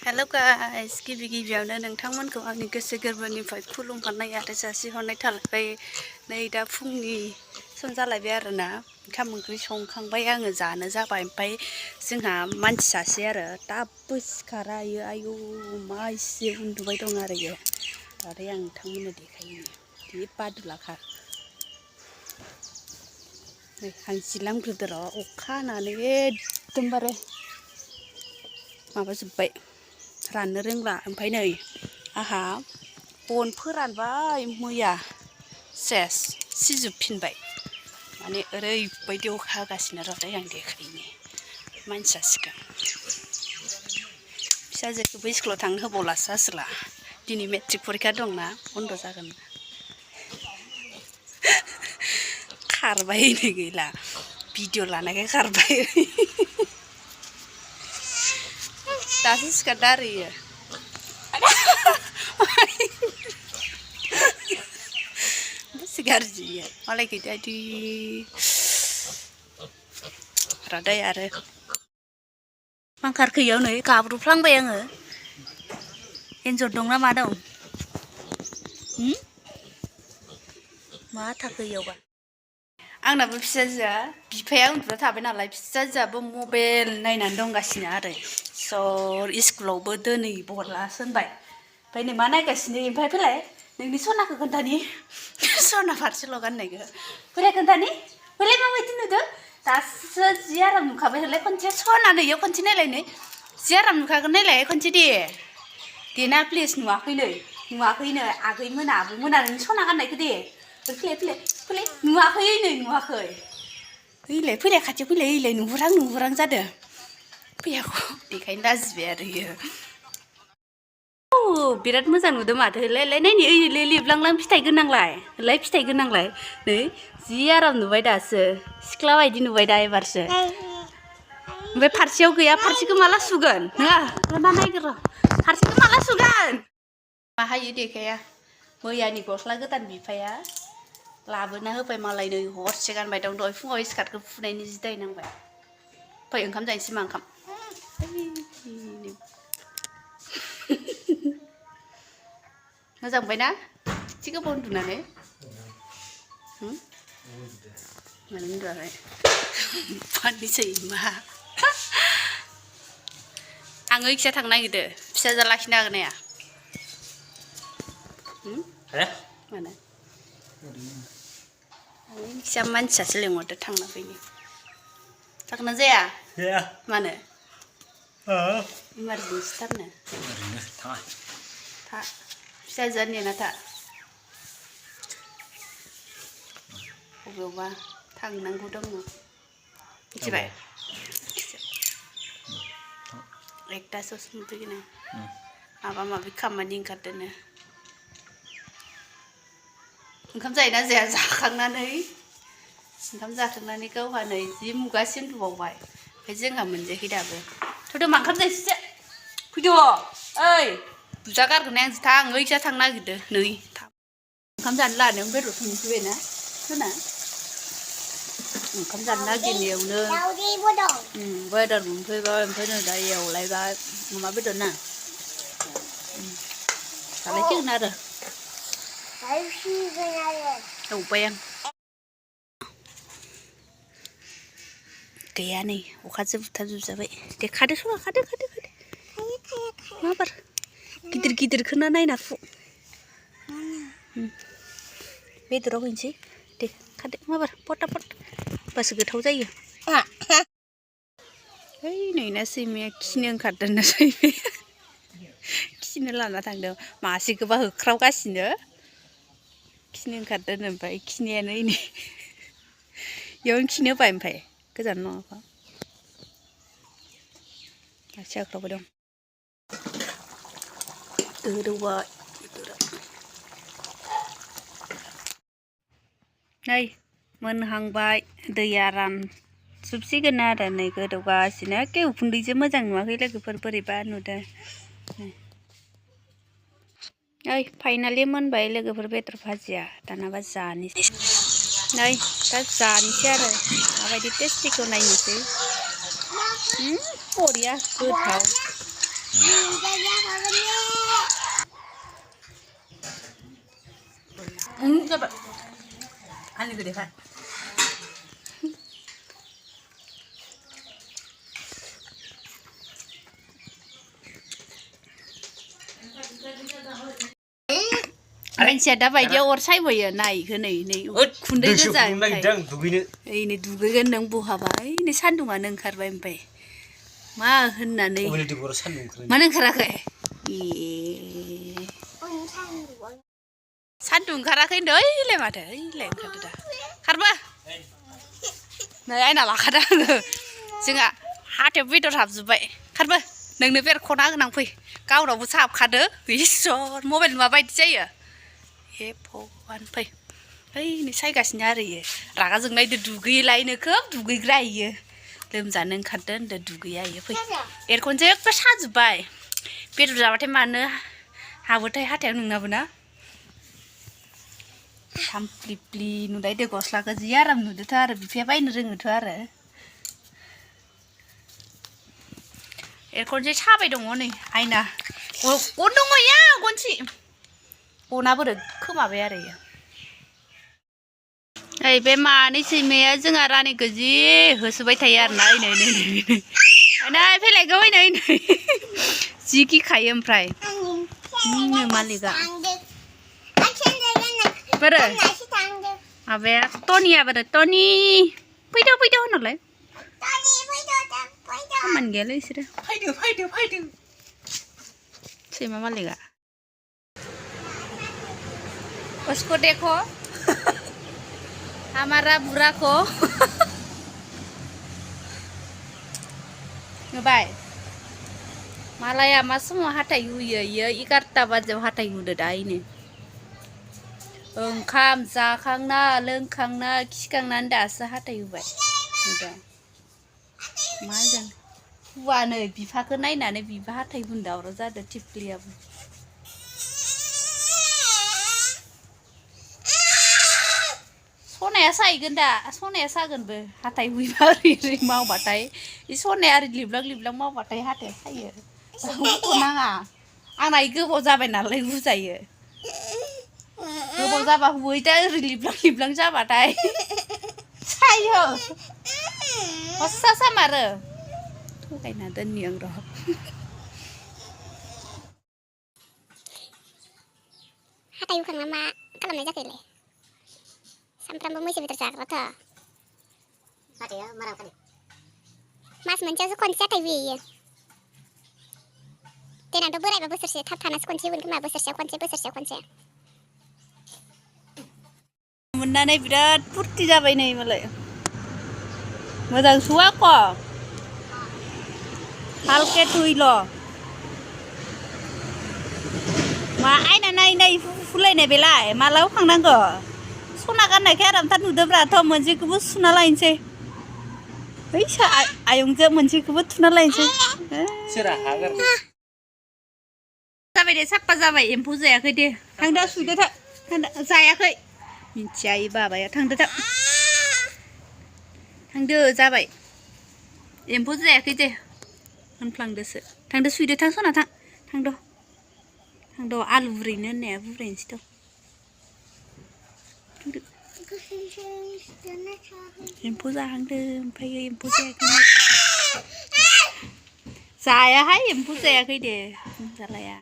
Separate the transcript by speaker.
Speaker 1: Hello guys गिबि गिबियावनो नोंथांमोनखौ आंनि गोसो गोरबोनिफ्राय खुलुमहरनाय आरो जासिहरनाय थाबाय। नै दा फुंनि सम जालायबाय आरोना ओंखाम ओंख्रि संखांबाय आङो जानो जाबाय। ओमफ्राय जोंहा मानसि सासे आरो दाबो सिखारा आयु मा एसे उन्दुबाय दं आरो इयो। दायो आं नोंथांमोननो देखायनो जि बादुलाखा नै आं जिलामग्रोदो र' अखा हानानै एकदमबारे माबाजोब्बाय राननो रोंला। ओमफ्राय नै आंहा बन फोरानबाय मैया सेस सिजोबफिनबाय माने ओरैबायदि अखा हागासिनो र' दायो आं देखायनि मानसिया सिगां फिसाजोखौबो स्कुलाव थांनो होबावलासो आसोला दिनै मेट्रिक परिखा दंना बन्द' जागोन खारबाय नै गैला भिडिअ लानायखाय खारबाय दासो सिखारदों आरो इयो बेसे गाज्रि इयो मालायखै दादि रादाय आरो मा ओंखारखो इयाव नै गाब्र'फ्लांबाय आङो एन्जर दं ना मा दं मा थाखो इयावबा आंनाबो फिसाजोआ बिफाया उन्दुना थाबाय नालाय फिसाजोआबो मबाइल नायनानै दंगासिनो आरो स' स्कुलावबो दोनहैबावलासो होनबाय। ओमफ्राय नै मा नायगासिनो ओमफ्राय फैलाय नोंनि सनाखौ खोन्थानि सना फारसेल' गाननायखौ फैलाय खोन्थानि फैलाय माबायदि नुदों दासो जि आराम नुखाबाय होनलाय खनसे सना नै इयाव खनसे नायलाय जि आराम नुखागोन नायलाय खनसे दे ना प्लिज नुवाखैनो आगैमोना आब'मोना नोंनि सना गाननायखौ दे फैलाय नुवाखै फैलाय खाथियाव फैलाय ओइलाय नुहुरां जादों फैयाखौ बेखायनो लाजिबाय आरो इयो बिराद मोजां नुदों माथो होलाय नायनि ओइलाय लिबलांलां फिथाइ गोनांलाय नै जि आराम नुबाय दासो सिख्ला बायदि नुबाय दा एबारसो ओमफ्राय फारसेयाव गैया फारसेखौ माला सुगोन नोङा ना नायगोर' फारसेखौ माला सुगोन मा हायो देखाया मैयानि गस्ला गोदान बिफाया लाबोना होबाय मालाय नै हरसे गानबाय दं दहाय फुङाव स्कार्टखौ फुनायनि जि दाय नांबाय फै ओंखाम जाहैनोसै मा ओंखाम मोजां मोनबायना एसे गोबाव उन्दुनानै मानो उन्दुआखै फाननोसै मा आं ओइखिजा थांनो नागिरदों फिसाजोआ लाखिनो हागोन ना हाया मानो आंखिजा मानसियासो लिंहरदो थांना फैनो थांना जाया मानो इमारजेन्सिथारनो ओरैनो था फिसाजोआ नेना था बबेयावबा थांनांगौ दङ मिथिबाय एकथासोआवसो मोनफैगोन आं माबा माबि खामानि ओंखारदोंनो ओंखाम जायोना जाया जाखांनानै गावहा नै जि मुगासे उन्दुबावबाय ओमफ्राय जोंहा मोनजायाखै दाबो थौदो मा ओंखाम जायैसैसो फैद' ओइ बुजा गारगोन आं थां ओइजा थांनो नागिरदों नै ओंखाम जानो लानायावनो बेदर मोनफैबायना होना ओंखाम जानो नागिरनायावनो बेदर मोनफैबाय ओमफ्राय नै दा एवलायबाय अमा बेदर ना जालायसिगोन आरो एवबाय आं गैया नै अखाजों बुथारजोबजाबाय दे खादो सरा खादो माबार गिदिरखौनो नायना फु बेदराव हैनोसै दे खादो माबार पटापट होमबासो गोथाव जायो है नैना सैमाया खिनो ओंखारदोंना सैमाया खिनो लाना थांदों मासेखौबा होख्रावगासिनो खिनो ओंखारदों ओमफ्राय खिनायानो इनै इयावनो खिनो होबाय ओमफ्राय गोजान नङाबा आथिं आख्रावबाय दं गोदौबाय नै मोनहांबाय दैया रानजोबसिगोन आरो नै गोदौगासिनो एखे उखुन्दैजों मोजां नुवाखै लोगोफोर बोरैबा नुदों ओइ फाइनालि मोनबाय लोगोफोर बेदर भाजिया दानाबा जानोसै नै दा जानोसै आरो माबायदि टेस्टिखौ नायनोसै बरिया गोथाव Coba. Ani gede kan. Manusia dapat dia orang saya boleh naik ke ni kundai saja. Ini dugaan nang buah bay, ini sandungan nang karbai bay. Mah henna ni. Mana karakai? Sandung karakai doi le mata, le kada. Karba. Nah, ai nak kada. Jangan hati video habzubai. Karba. Nang ni biar kona nang pui. Kau dah busab kada. Iso mobil ma bay saya. Hepoan pui. Hei, ni saya kasih nyari ya. Raga jeng nai dugi lain ke, dugi gray ya. Loमजानो ओंखारदों दा दुगैया फै एरखौनोसो एकबा साजुबबाय बेदर जाबाथाय मानो हाबोथाय हाथायाव नोंनाबो ना थामफ्लिफ्लि नुलाय दे गस्लाखौ जि आराम नुदोथ' आरो बिफाया बायनो रोङोथ' आरो एरखौनोसो साबाय दङ नै आइना गन दङ या गनसि गना बोरै खोमाबाय आरो इयो ओइ बे मानै सैमाया जोंहा रानिखौ जि होसोबाय थायो आरो ना नै फैलायगौ नै जि गिखायो ओमफ्राय मालिकआ बोरो माबाया टनिया बोरो टनि फैदो फैदो होनलाय खामानि गैयालै इसोरो फैदो सैमा मालिकआ उसको देखो हमारा बुरा को नुबाय मालाया मा समाव हाथाय हुयो इयो 11 बाजियाव हाथाय हुदो दा इनो ओंखाम जाखांना लोंखांना खिखांनानै दासो हाथाय हुबाय नुदों मा होदों हुवानो बिफाखौ नायनानै बिफा हाथाय हुनो दावराव जादों टिप्लियाबो सनाया सायगोन दा सनाया सागोनबो हाथाय हुइबा ओरै मावबाथाय इ सनाया ओरै लिबलां मावबाथाय हाथाया सायो रावबो नाङा आंना गोबाव जाबाय नालाय बुजायो गोबाव जाबा हुइ दा ओरै लिबलां जाबाथाय सायो हस्सा सामारो थगायना दोननि आं र' हाथाय हुखांना मा खालामनाय जाखोलै सामफ्रामबो मैसो बेदर जाग्राथ' हाथाया माराव खालि मास मोनसेयावसो खनसे हाथाय हुयो देनांथ' बोरायबा बोसोरसे थाब थानासो खनसे हुगोन खोमा बोसोरसेयाव खनसे मोननानै बिराद फुर्ति जाबाय नै मालाय मोजां सुवाख' हालके थुइल' मा आयना नाय फुलायनाय बेलाय माला हुखांनांगौ सना गाननायखाय आरामथार नुदोब्राथ' मोनसेखौबो सुना लायनोसै ओइ आयंजो मोनसेखौबो थुना लायनोसै सोरा हागार जाबाय दे साफा जाबाय एम्फौ जायाखै दे थांदो सुइदो थांदो जायाखै मिथिया इ बाबाया थांदो जाबाय एम्फौ जायाखै दे होनफ्लांदोसो थांदो सुइदो थां सना थांद' आलु बुरैनो होननाया बुरैनोसै एम्फौ जाहांदों ओमफ्राय एम्फौ जायाखै जायाहाय एम्फौ जायाखै दे जालाया